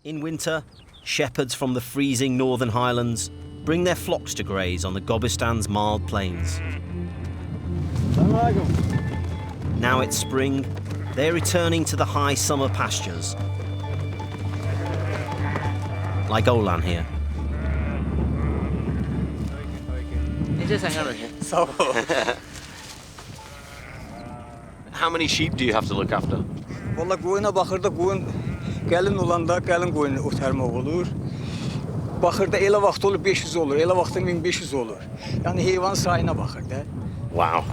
In winter, shepherds from the freezing northern highlands bring their flocks to graze on the Gobistan's mild plains. Now it's spring, they're returning to the high summer pastures. Like Olan here. How many sheep do you have to look after? Vallahi koyuna bakırda koyun gelin olanda gelin koyun otarmaq olur. Bakırda elə vaxt olur 500 olur, elə vaxtda 1500 olur. Yani heyvan sayına bakır da. Wow.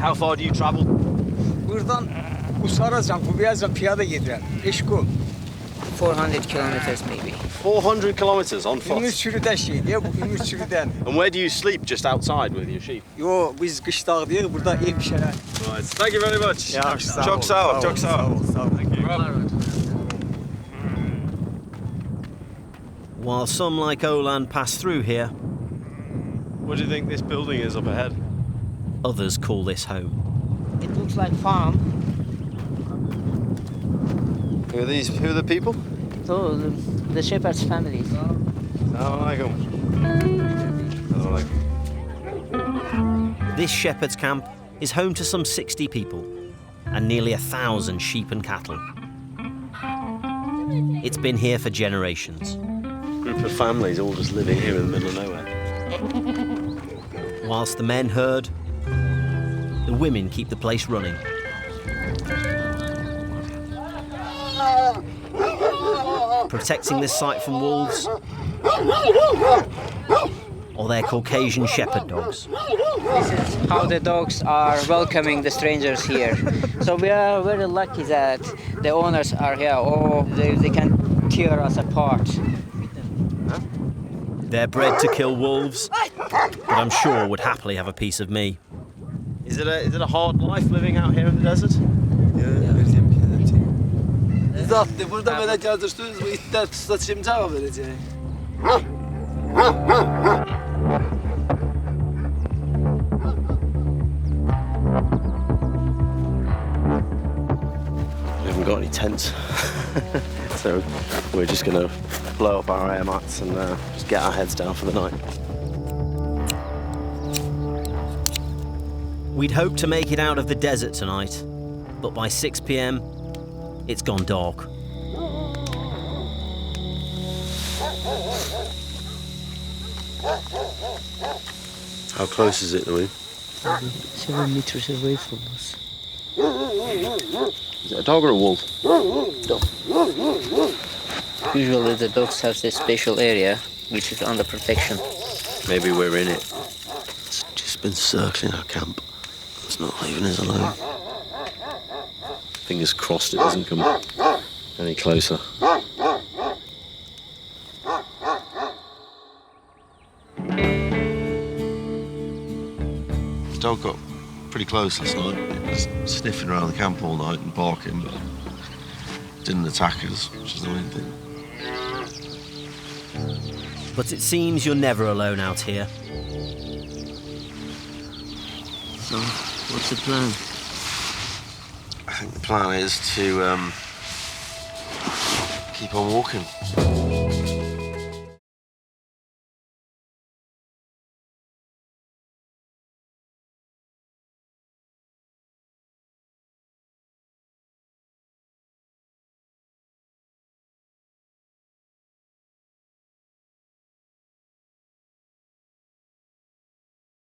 How far do you travel? Buradan Usaracan, Kubiyacan piyada gedirəm. Eşkol. 400 kilometers maybe. 400 kilometers on foot. Ümür sürüdən şeydir ya, bu ümür sürüdən. And where do you sleep? Just outside with your sheep? Yo, biz qışdağdayıq, burada ev şəhər. Right. Thank you very much. Çok sağ ol. Çok sağ ol. Thank you. While some like Olan pass through here, What do you think this building is up ahead? others call this home. It looks like farm. Who are these? Who are the people? So the shepherd's families. Assalamualaikum. This shepherd's camp is home to some 60 people and nearly 1,000 sheep and cattle. It's been here for generations. Group of families all just living here in the middle of nowhere. Whilst the men herd, the women keep the place running. Protecting this site from wolves, or their Caucasian shepherd dogs. This is how the dogs are welcoming the strangers here. So we are very lucky that the owners are here, or they can tear us apart. They're bred to kill wolves, but I'm sure would happily have a piece of me. Is it a hard life living out here in the desert? Zaten burada böyle çalıştığınız bu itler satışım cevap verecek. We haven't got any tents, so we're just going to blow up our air mats and just get our heads down for the night. We'd hoped to make it out of the desert tonight, but by 6 p.m, it's gone dark. How close is it, Louis? 7 meters away from us. Is it a dog or a wolf? Usually the dogs have this special area which is under protection. Maybe we're in it. It's just been circling our camp. It's not leaving us alone. Fingers crossed it doesn't come any closer. The dog got pretty close last night. It was sniffing around the camp all night and barking, but didn't attack us, which is the main thing. But it seems you're never alone out here. So, what's the plan? I think the plan is to keep on walking.